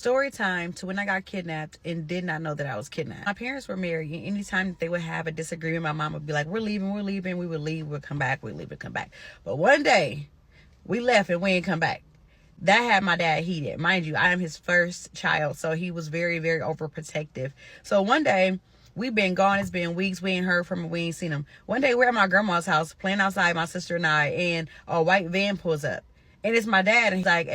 Story time to when I got kidnapped and did not know that I was kidnapped. My parents were married, and anytime they would have a disagreement, my mom would be like, we're leaving. We would leave, we'd come back, we'd leave, we'd come back. But one day, we left and we ain't come back. That had my dad heated. Mind you, I am his first child, so he was very, very overprotective. So one day, we've been gone. It's been weeks. We ain't heard from him. We ain't seen him. One day, we're at my grandma's house, playing outside, my sister and I, and a white van pulls up. And it's my dad, and he's like,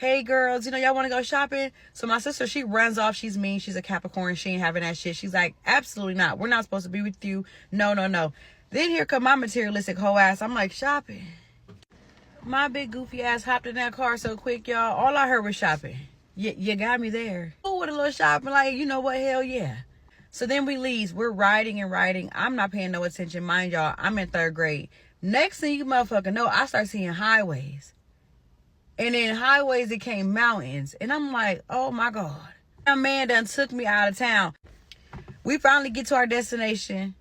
hey girls, y'all want to go shopping? So my sister, she runs off. She's mean. She's a Capricorn. She ain't having that shit. She's like, absolutely not. We're not supposed to be with you. No. Then here come my materialistic hoe ass. I'm like, shopping. My big goofy ass hopped in that car so quick, y'all. All I heard was shopping. You got me there. Oh, with a little shopping, like, you know what? Hell yeah. So then we leave. We're riding and riding. I'm not paying no attention. Mind y'all, I'm in 3rd grade. Next thing you motherfucker know, I start seeing highways. And then highways, it came mountains. And I'm like, oh my God. A man done took me out of town. We finally get to our destination.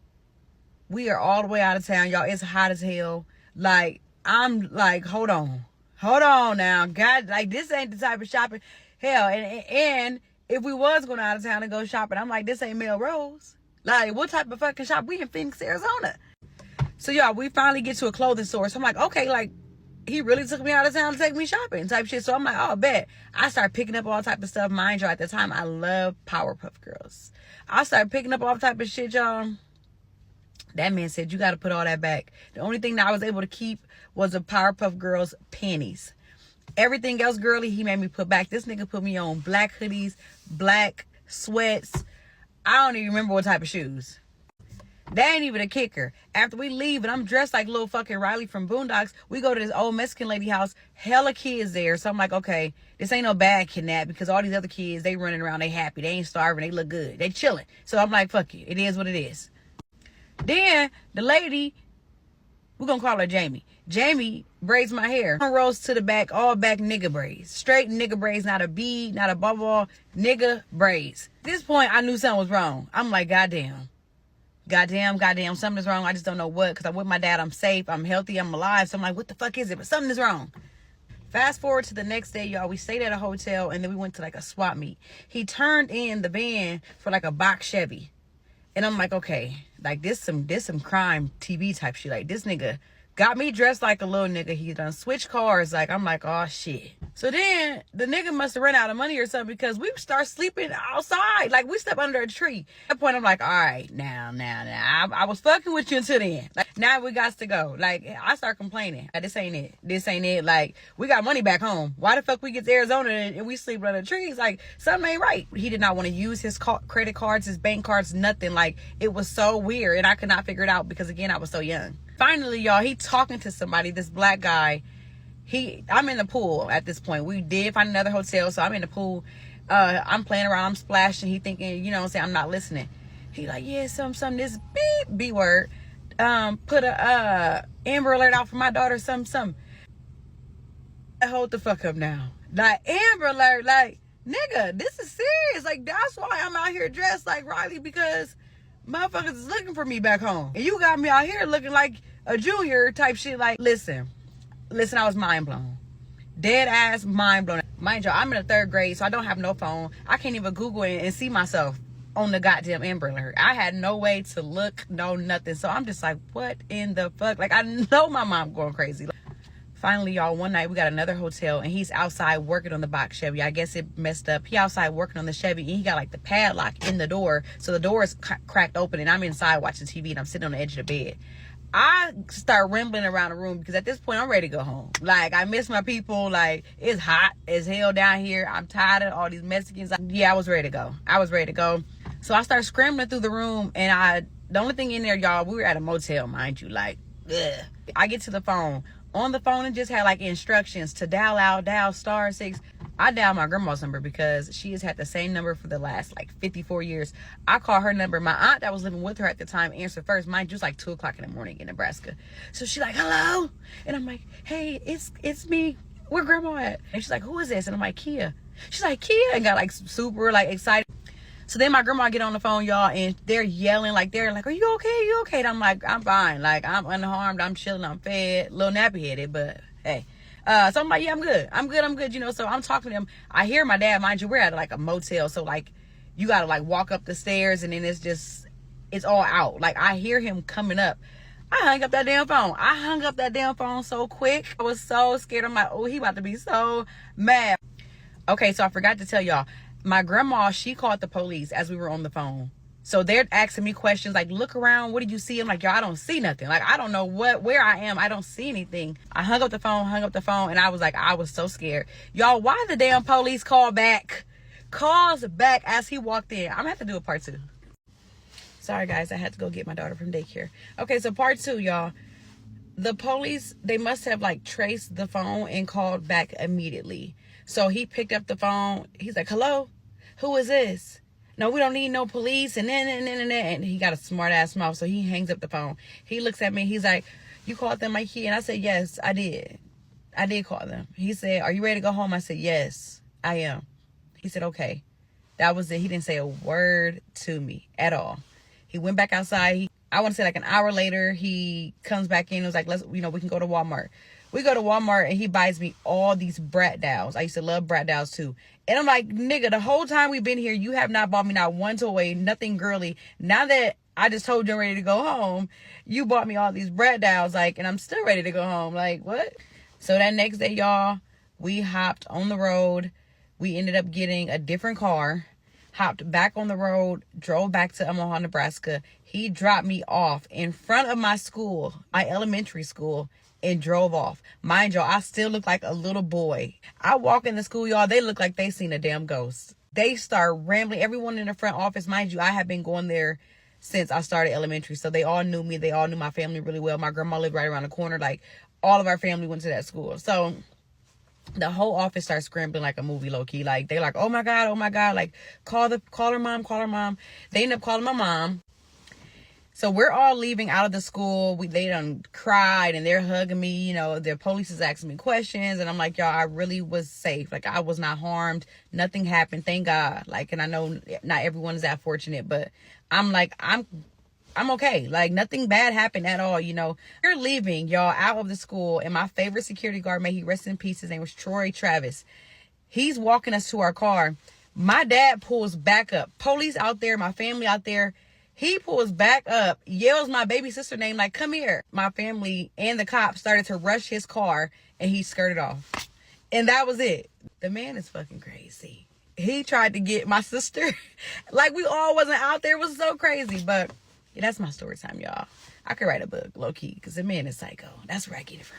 We are all the way out of town, y'all. It's hot as hell. Like, I'm like, hold on now. God, like, this ain't the type of shopping. Hell, and if we was going out of town and go shopping, I'm like, this ain't Melrose. Like, what type of fucking shop? We in Phoenix, Arizona. So, y'all, we finally get to a clothing store. So, I'm like, okay, like, he really took me out of town to take me shopping type shit. So, I'm like, oh, bet. I start picking up all type of stuff. Mind y'all, at the time, I love Powerpuff Girls. I started picking up all type of shit, y'all. That man said, you got to put all that back. The only thing that I was able to keep was the Powerpuff Girls panties. Everything else, girly, he made me put back. This nigga put me on black hoodies, black sweats. I don't even remember what type of shoes. That ain't even a kicker. After we leave and I'm dressed like little fucking Riley from Boondocks, we go to this old Mexican lady house. Hella kids there. So I'm like, okay, this ain't no bad kidnap because all these other kids, they running around, they happy. They ain't starving. They look good. They chilling. So I'm like, fuck you. It is what it is. Then the lady, we're going to call her Jamie. Jamie braids my hair. Rolls to the back, all back nigga braids. Straight nigga braids, not a bead, not a bubble, nigga braids. At this point, I knew something was wrong. I'm like, goddamn, something is wrong. I just don't know what, because I'm with my dad. I'm safe. I'm healthy. I'm alive. So I'm like, what the fuck is it? But something is wrong. Fast forward to the next day, y'all. We stayed at a hotel, and then we went to like a swap meet. He turned in the van for like a box Chevy. And I'm like, okay, like this some crime TV type shit. Like this nigga got me dressed like a little nigga. He done switched cars. Like, I'm like, oh shit. So then the nigga must have run out of money or something because we start sleeping outside. Like, we slept under a tree. At that point, I'm like, all right, now. I was fucking with you until then. Like, now we got to go. Like, I start complaining. Like, this ain't it. Like, we got money back home. Why the fuck we get to Arizona and we sleep under trees? Like, something ain't right. He did not want to use his credit cards, his bank cards, nothing. Like, it was so weird. And I could not figure it out because, again, I was so young. Finally, y'all, he talking to somebody, this black guy. I'm in the pool at this point. We did find another hotel, so I'm in the pool. I'm playing around, I'm splashing. He thinking, you know what I'm saying, I'm not listening. He like, yeah, some this B word. Put a Amber Alert out for my daughter, some. Hold the fuck up now. Like, Amber Alert, like, nigga, this is serious. Like, that's why I'm out here dressed like Riley, because motherfuckers is looking for me back home. And you got me out here looking like a junior type shit. Like, listen, I was mind blown. Dead ass mind blown. Mind you, I'm in the 3rd grade, so I don't have no phone. I can't even Google it and see myself on the goddamn Amber Alert. I had no way to look, no nothing. So I'm just like, what in the fuck? Like, I know my mom going crazy. Finally, y'all, one night we got another hotel and he's outside working on the box Chevy. I guess it messed up. He outside working on the Chevy and he got like the padlock in the door. So the door is cracked open and I'm inside watching TV and I'm sitting on the edge of the bed. I start rambling around the room because at this point I'm ready to go home. Like, I miss my people. Like, it's hot as hell down here. I'm tired of all these Mexicans. Yeah, I was ready to go. So I start scrambling through the room and the only thing in there, y'all, we were at a motel, mind you. Like, ugh. I get to the phone. On the phone, it just had like instructions to dial *6. I dial my grandma's number because she has had the same number for the last like 54 years. I call her number. My aunt that was living with her at the time answered first. Mind you, it's like 2:00 in the morning in Nebraska. So she's like, hello. And I'm like, hey, it's me. Where grandma at? And she's like, who is this? And I'm like, Kia. She's like, Kia. And got like super like excited. So then my grandma get on the phone, y'all, and they're yelling, like, they're like, are you okay? You okay? And I'm like, I'm fine. Like, I'm unharmed. I'm chilling. I'm fed. A little nappy-headed, but hey. So I'm like, yeah, I'm good, you know. So I'm talking to him. I hear my dad, mind you, we're at like a motel, so like you gotta like walk up the stairs, and then it's all out. Like I hear him coming up. I hung up that damn phone. I hung up that damn phone so quick. I was so scared. I'm like, oh, he about to be so mad. Okay, so I forgot to tell y'all. My grandma, she called the police as we were on the phone. So they're asking me questions like, look around, what did you see? I'm like, y'all, I don't see nothing. Like, I don't know where I am. I don't see anything. I hung up the phone, and I was like, I was so scared. Y'all, why the damn police calls back as he walked in? I'm gonna have to do a part 2. Sorry, guys, I had to go get my daughter from daycare. Okay, so part 2, y'all. The police, they must have like traced the phone and called back immediately. So he picked up the phone. He's like, hello, who is this? No, we don't need no police. And then he got a smart ass mouth. So he hangs up the phone. He looks at me. He's like, you called them my key? And I said, yes, I did. I did call them. He said, are you ready to go home? I said, yes, I am. He said, okay. That was it. He didn't say a word to me at all. He went back outside. I want to say like an hour later, he comes back in and was like, we can go to Walmart. We go to Walmart and he buys me all these brat dolls. I used to love brat dolls too. And I'm like, nigga, the whole time we've been here, you have not bought me not one toy, nothing girly. Now that I just told you I'm ready to go home, you bought me all these brat dolls, like, and I'm still ready to go home. Like, what? So that next day, y'all, we hopped on the road. We ended up getting a different car, hopped back on the road, drove back to Omaha, Nebraska. He dropped me off in front of my school, my elementary school, and drove off. Mind y'all, I still look like a little boy. I walk in the school, y'all, they look like they seen a damn ghost. They start rambling. Everyone in the front office, mind you, I have been going there since I started elementary. So they all knew me. They all knew my family really well. My grandma lived right around the corner. Like, all of our family went to that school. So the whole office starts scrambling like a movie, low key. Like, they're like, oh my God. Like, call her mom. They end up calling my mom. So we're all leaving out of the school. They done cried and they're hugging me. You know, the police is asking me questions. And I'm like, y'all, I really was safe. Like, I was not harmed. Nothing happened. Thank God. Like, and I know not everyone is that fortunate, but I'm like, I'm okay. Like, nothing bad happened at all, you know. We're leaving, y'all, out of the school. And my favorite security guard, may he rest in peace, his name was Troy Travis. He's walking us to our car. My dad pulls back up. Police out there, my family out there. He pulls back up, yells my baby sister name, like, come here. My family and the cops started to rush his car, and he skirted off. And that was it. The man is fucking crazy. He tried to get my sister. Like, we all wasn't out there. It was so crazy. But yeah, that's my story time, y'all. I could write a book, low key, because the man is psycho. That's where I get it from.